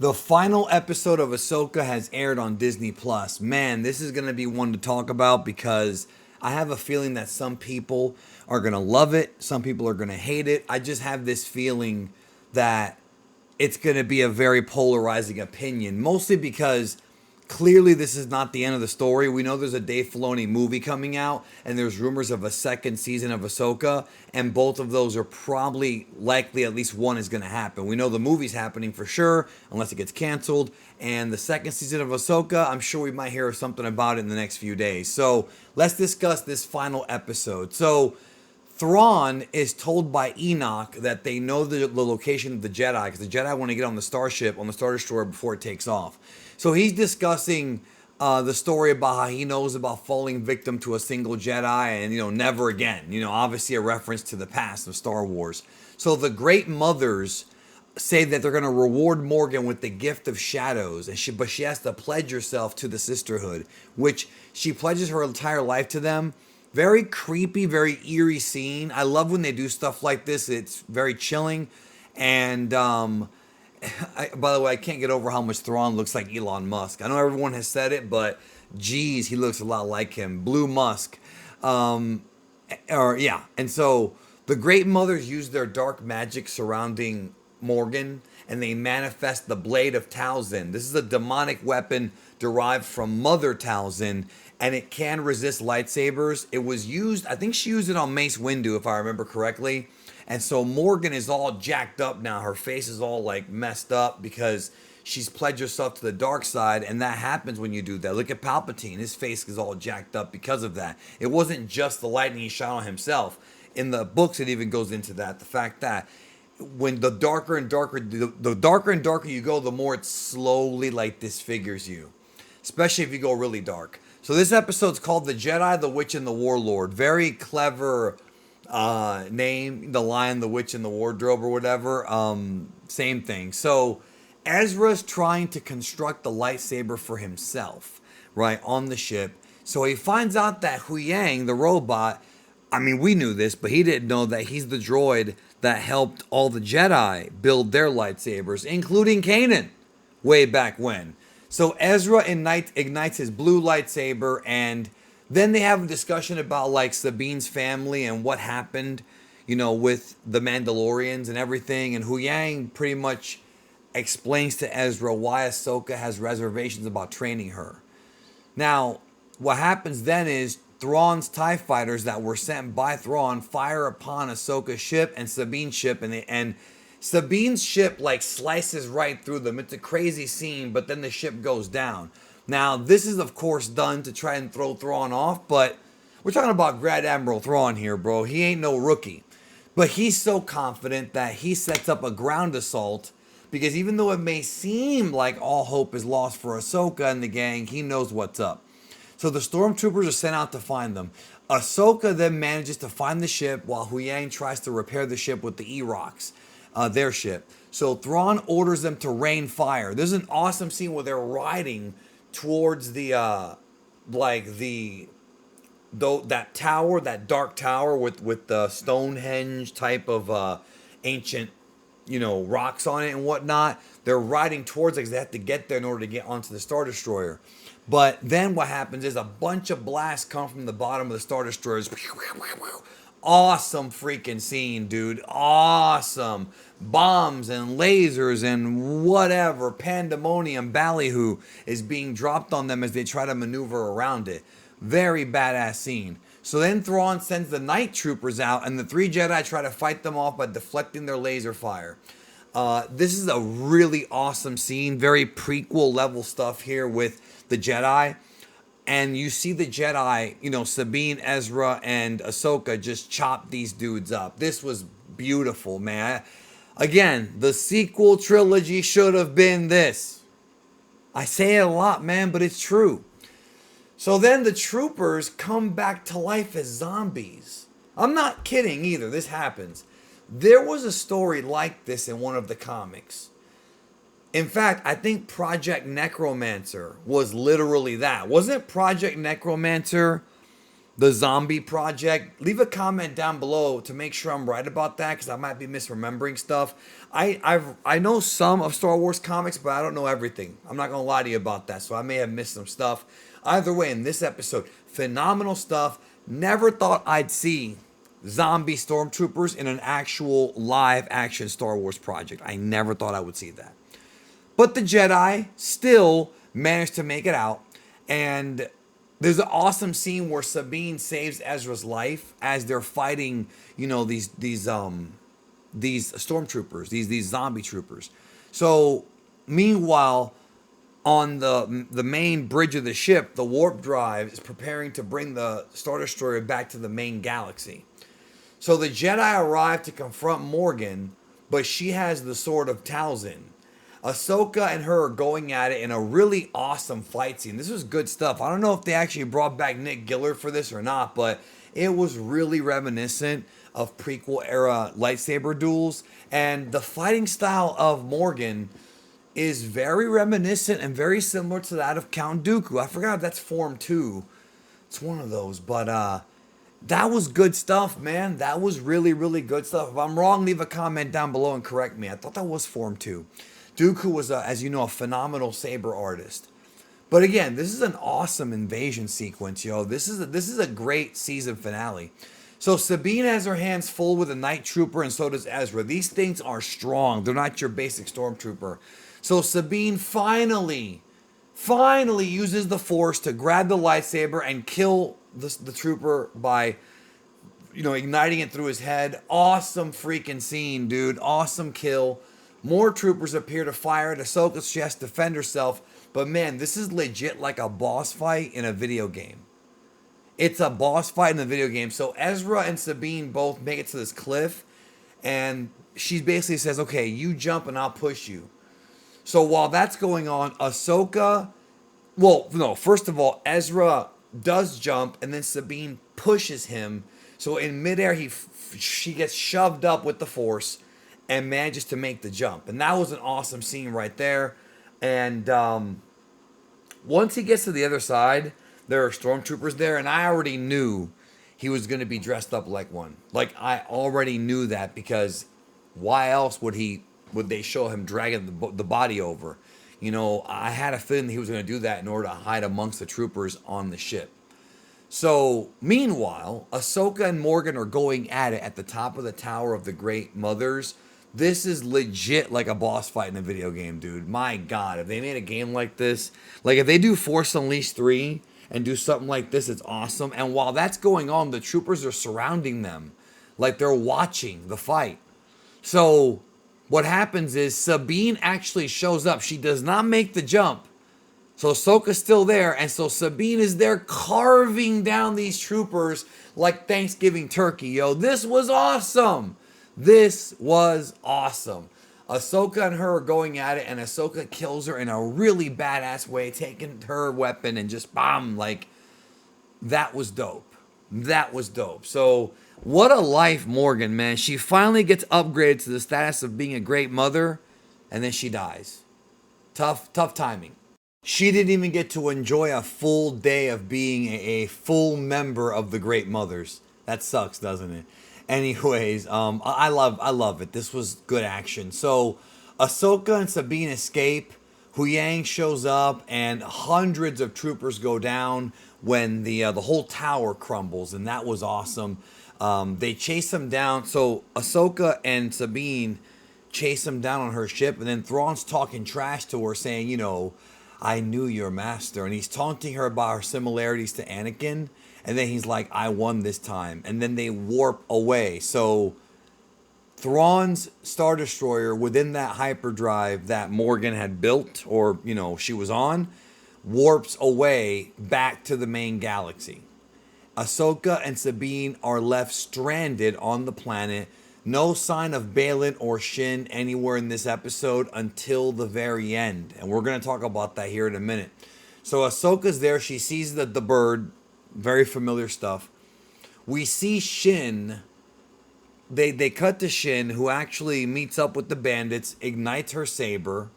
The final episode of Ahsoka has aired on Disney Plus. Man, this is going to be one to talk about because I have a feeling that some people are going to love it, some people are going to hate it. I just have this feeling that it's going to be a very polarizing opinion, mostly because clearly this is not the end of the story. We know there's a Dave Filoni movie coming out, and there's rumors of a second season of Ahsoka, and both of those are probably likely at least one is going to happen. We know the movie's happening for sure, unless it gets canceled, and the second season of Ahsoka, I'm sure we might hear something about it in the next few days. So let's discuss this final episode. So Thrawn is told by Enoch that they know the location of the Jedi because the Jedi want to get on the starship, on the Star Destroyer before it takes off. So he's discussing the story about how he knows about falling victim to a single Jedi and, never again. Obviously a reference to the past of Star Wars. So the Great Mothers say that they're going to reward Morgan with the gift of shadows, but she has to pledge herself to the sisterhood, which she pledges her entire life to them. Very creepy, very eerie scene. I love when they do stuff like this. It's very chilling. And by the way, I can't get over how much Thrawn looks like Elon Musk. I know everyone has said it, but geez, he looks a lot like him. Blue Musk. Yeah. And so the Great Mothers use their dark magic surrounding Morgan, and they manifest the Blade of Talzin. This is a demonic weapon derived from Mother Talzin, and it can resist lightsabers. It was used, I think she used it on Mace Windu, if I remember correctly. And so Morgan is all jacked up now. Her face is all like messed up because she's pledged herself to the dark side, and that happens when you do that. Look at Palpatine. His face is all jacked up because of that. It wasn't just the lightning he shot on himself. In the books, it even goes into that. The fact that when the darker and darker you go, the more it slowly like disfigures you, especially if you go really dark. So this episode's called The Jedi, the Witch, and the Warlord. Very clever name, The Lion, the Witch, and the Wardrobe, or whatever. Same thing. So Ezra's trying to construct the lightsaber for himself, right, on the ship. So he finds out that Huyang, the robot, I mean, we knew this, but he didn't know that he's the droid that helped all the Jedi build their lightsabers, including Kanan, way back when. So Ezra ignites his blue lightsaber, and then they have a discussion about like Sabine's family and what happened, with the Mandalorians and everything. And Huyang pretty much explains to Ezra why Ahsoka has reservations about training her. Now, what happens then is Thrawn's TIE fighters that were sent by Thrawn fire upon Ahsoka's ship and Sabine's ship, and Sabine's ship like slices right through them. It's a crazy scene, but then the ship goes down. Now, this is of course done to try and throw Thrawn off, but we're talking about Grand Admiral Thrawn here, bro. He ain't no rookie. But he's so confident that he sets up a ground assault because even though it may seem like all hope is lost for Ahsoka and the gang, he knows what's up. So the stormtroopers are sent out to find them. Ahsoka then manages to find the ship while Huyang tries to repair the ship with the Erox, their ship. So Thrawn orders them to rain fire. There's an awesome scene where they're riding towards that tower, that dark tower with the Stonehenge type of ancient, rocks on it and whatnot. They're riding towards it because they have to get there in order to get onto the Star Destroyer. But then what happens is a bunch of blasts come from the bottom of the Star Destroyers. Awesome freaking scene, dude. Awesome. Bombs and lasers and whatever. Pandemonium, ballyhoo is being dropped on them as they try to maneuver around it. Very badass scene. So then Thrawn sends the night troopers out, and the three Jedi try to fight them off by deflecting their laser fire. This is a really awesome scene. Very prequel level stuff here with the Jedi. And you see the Jedi, Sabine, Ezra, and Ahsoka just chop these dudes up. This was beautiful, man. Again, the sequel trilogy should have been this. I say it a lot, man, but it's true. So then the troopers come back to life as zombies. I'm not kidding either. This happens. There was a story like this in one of the comics. In fact, I think Project Necromancer was literally that. Wasn't Project Necromancer the zombie project. Leave a comment down below to make sure I'm right about that, because I might be misremembering stuff. I know some of Star Wars comics, but I don't know everything. I'm not gonna lie to you about that, so I may have missed some stuff. Either way, in this episode, phenomenal stuff. Never thought I'd see zombie stormtroopers in an actual live action Star Wars project. I never thought I would see that. But the Jedi still managed to make it out. And there's an awesome scene where Sabine saves Ezra's life as they're fighting, these stormtroopers, these zombie troopers. So meanwhile, on the main bridge of the ship, the warp drive is preparing to bring the Star Destroyer back to the main galaxy. So the Jedi arrive to confront Morgan, but she has the sword of Talzin. Ahsoka and her are going at it in a really awesome fight scene. This was good stuff. I don't know if they actually brought back Nick Gillard for this or not, but it was really reminiscent of prequel era lightsaber duels. And the fighting style of Morgan is very reminiscent and very similar to that of Count Dooku. I forgot if that's Form 2. It's one of those, but that was good stuff, man. That was really, really good stuff. If I'm wrong, leave a comment down below and correct me. I thought that was Form 2. Dooku was, as you know, a phenomenal saber artist. But again, this is an awesome invasion sequence, yo. This is a great season finale. So Sabine has her hands full with a night trooper, and so does Ezra. These things are strong. They're not your basic stormtrooper. So Sabine finally uses the Force to grab the lightsaber and kill the trooper by, igniting it through his head. Awesome freaking scene, dude. Awesome kill. More troopers appear to fire at Ahsoka. She has to defend herself. But man, this is legit like a boss fight in a video game. It's a boss fight in a video game. So Ezra and Sabine both make it to this cliff. And she basically says, okay, you jump and I'll push you. So while that's going on, Ahsoka... Well, no, first of all, Ezra does jump and then Sabine pushes him. So in midair, she gets shoved up with the Force and manages to make the jump. And that was an awesome scene right there. And once he gets to the other side, there are stormtroopers there, and I already knew he was going to be dressed up like one. Like, I already knew that, because why else would they show him dragging the body over? I had a feeling he was going to do that in order to hide amongst the troopers on the ship. So, meanwhile, Ahsoka and Morgan are going at it at the top of the Tower of the Great Mothers. This is legit like a boss fight in a video game, dude. My God, if they made a game like this, like if they do Force Unleashed 3 and do something like this, it's awesome. And while that's going on, the troopers are surrounding them, like they're watching the fight. So what happens is Sabine actually shows up. She does not make the jump. So Ahsoka's still there, and so Sabine is there carving down these troopers like Thanksgiving turkey. Yo, this was awesome. This was awesome. Ahsoka and her are going at it, and Ahsoka kills her in a really badass way, taking her weapon and just bomb. Like, that was dope. That was dope. So, what a life, Morgan, man. She finally gets upgraded to the status of being a great mother, and then she dies. Tough timing. She didn't even get to enjoy a full day of being a full member of the Great Mothers. That sucks, doesn't it? Anyways, I love it. This was good action. So, Ahsoka and Sabine escape. Huyang shows up, and hundreds of troopers go down when the whole tower crumbles, and that was awesome. They chase them down. So Ahsoka and Sabine chase them down on her ship, and then Thrawn's talking trash to her, saying, I knew your master, and he's taunting her about her similarities to Anakin. And then he's like, I won this time. And then they warp away. So Thrawn's Star Destroyer within that hyperdrive that Morgan had built, or, she was on, warps away back to the main galaxy. Ahsoka and Sabine are left stranded on the planet. No sign of Baylan or Shin anywhere in this episode until the very end. And we're going to talk about that here in a minute. So Ahsoka's there. She sees the bird. Very familiar stuff. We see Shin. They cut to Shin, who actually meets up with the bandits, ignites her saber.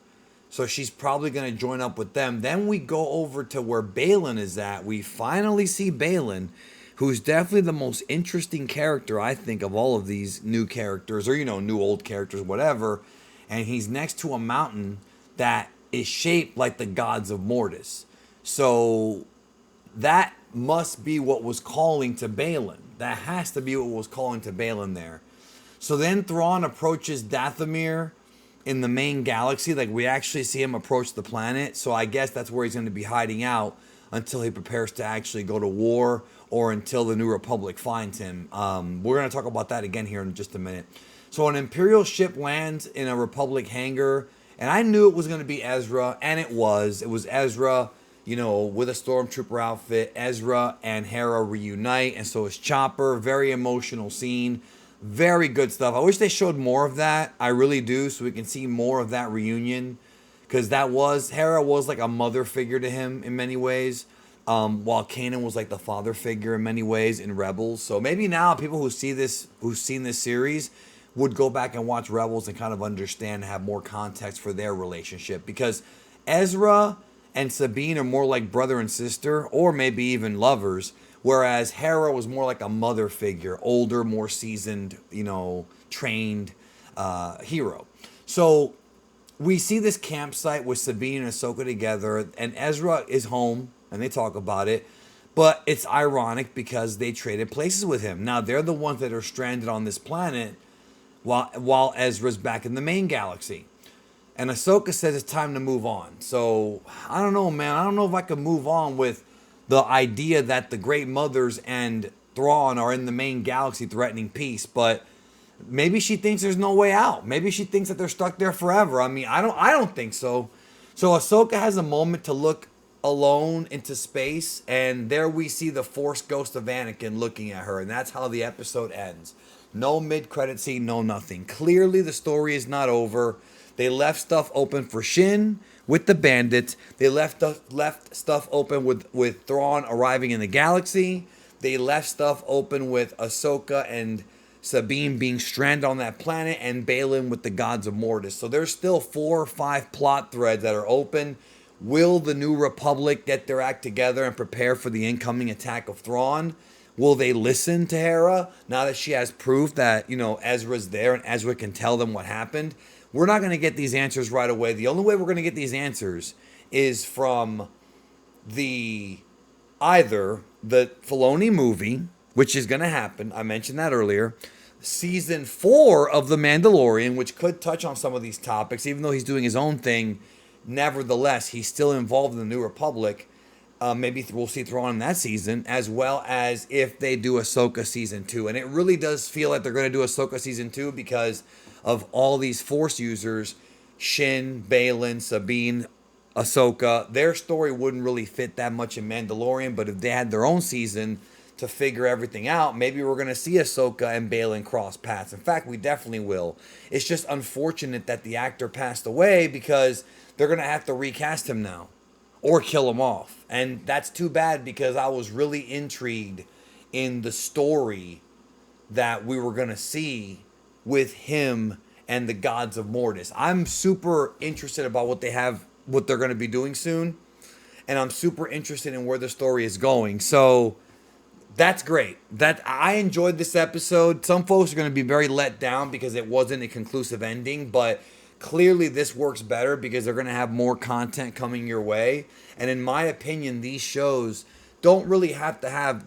So she's probably going to join up with them. Then we go over to where Baylan is at. We finally see Baylan. who's definitely the most interesting character, I think, of all of these new characters, or, new old characters, whatever. And he's next to a mountain that is shaped like the gods of Mortis. So that must be what was calling to Balin. That has to be what was calling to Balin there. So then Thrawn approaches Dathomir in the main galaxy. Like, we actually see him approach the planet. So I guess that's where he's going to be hiding out until he prepares to actually go to war, or until the New Republic finds him. We're going to talk about that again here in just a minute. So an Imperial ship lands in a Republic hangar, and I knew it was going to be Ezra, and it was. It was Ezra, with a stormtrooper outfit. Ezra and Hera reunite, and so is Chopper. Very emotional scene. Very good stuff. I wish they showed more of that. I really do, so we can see more of that reunion. Because Hera was like a mother figure to him in many ways. While Kanan was like the father figure in many ways in Rebels. So maybe now people who've seen this series would go back and watch Rebels and kind of understand and have more context for their relationship. Because Ezra and Sabine are more like brother and sister, or maybe even lovers. Whereas Hera was more like a mother figure, older, more seasoned, trained hero. So we see this campsite with Sabine and Ahsoka together, and Ezra is home, and they talk about it. But it's ironic because they traded places with him. Now they're the ones that are stranded on this planet, while Ezra's back in the main galaxy. And Ahsoka says it's time to move on. So I don't know, man. I don't know if I can move on with the idea that the Great Mothers and Thrawn are in the main galaxy threatening peace, but maybe she thinks there's no way out. Maybe she thinks that they're stuck there forever. I mean, I don't think so. So Ahsoka has a moment to look alone into space, and there we see the Force ghost of Anakin looking at her, and that's how the episode ends. No mid-credit scene, no nothing. Clearly the story is not over. They left stuff open for Shin with the bandits. They left stuff open with Thrawn arriving in the galaxy. They left stuff open with Ahsoka and Sabine being stranded on that planet, and Balin with the gods of Mortis. So there's still 4 or 5 plot threads that are open. Will the New Republic get their act together and prepare for the incoming attack of Thrawn? Will they listen to Hera now that she has proof that, Ezra's there and Ezra can tell them what happened? We're not going to get these answers right away. The only way we're going to get these answers is from either the Filoni movie, which is going to happen. I mentioned that earlier. Season 4 of The Mandalorian, which could touch on some of these topics, even though he's doing his own thing. Nevertheless, he's still involved in the New Republic. Maybe we'll see Thrawn in that season, as well as if they do Ahsoka season 2. And it really does feel like they're going to do Ahsoka season 2 because of all these Force users, Shin, Balin, Sabine, Ahsoka. Their story wouldn't really fit that much in Mandalorian, but if they had their own season to figure everything out, maybe we're going to see Ahsoka and Balin cross paths. In fact, we definitely will. It's just unfortunate that the actor passed away, because they're going to have to recast him now or kill him off. And that's too bad, because I was really intrigued in the story that we were going to see with him and the gods of Mortis. I'm super interested about what they're going to be doing soon. And I'm super interested in where the story is going. So that's great. That I enjoyed this episode. Some folks are going to be very let down because it wasn't a conclusive ending, but clearly this works better because they're going to have more content coming your way. And in my opinion, these shows don't really have to have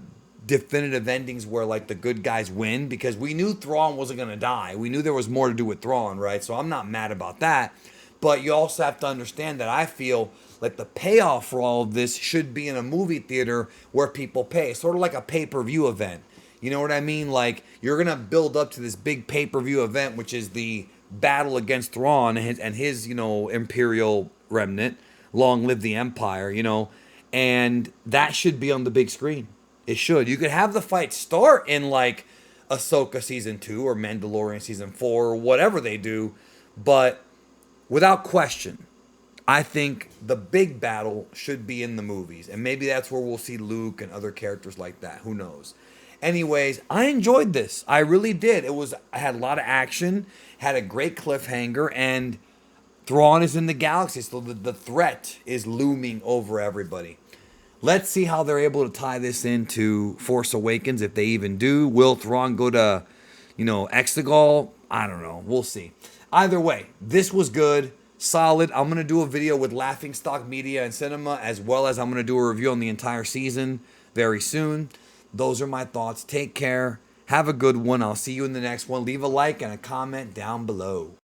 definitive endings where like the good guys win, because we knew Thrawn wasn't going to die. We knew there was more to do with Thrawn, right? So I'm not mad about that. But you also have to understand that I feel like the payoff for all of this should be in a movie theater where people pay, sort of like a pay-per-view event. You know what I mean? Like, you're going to build up to this big pay-per-view event, which is the battle against Thrawn and his Imperial remnant. Long live the Empire, and that should be on the big screen. It should. You could have the fight start in like Ahsoka season 2 or Mandalorian season 4 or whatever they do, but without question, I think the big battle should be in the movies, and maybe that's where we'll see Luke and other characters like that. Who knows? Anyways, I enjoyed this. I really did. I had a lot of action, had a great cliffhanger, and Thrawn is in the galaxy, so the threat is looming over everybody. Let's see how they're able to tie this into Force Awakens, if they even do. Will Thrawn go to, Exegol? I don't know. We'll see. Either way, this was good, solid. I'm going to do a video with Laughingstock Media and Cinema, as well as I'm going to do a review on the entire season very soon. Those are my thoughts. Take care. Have a good one. I'll see you in the next one. Leave a like and a comment down below.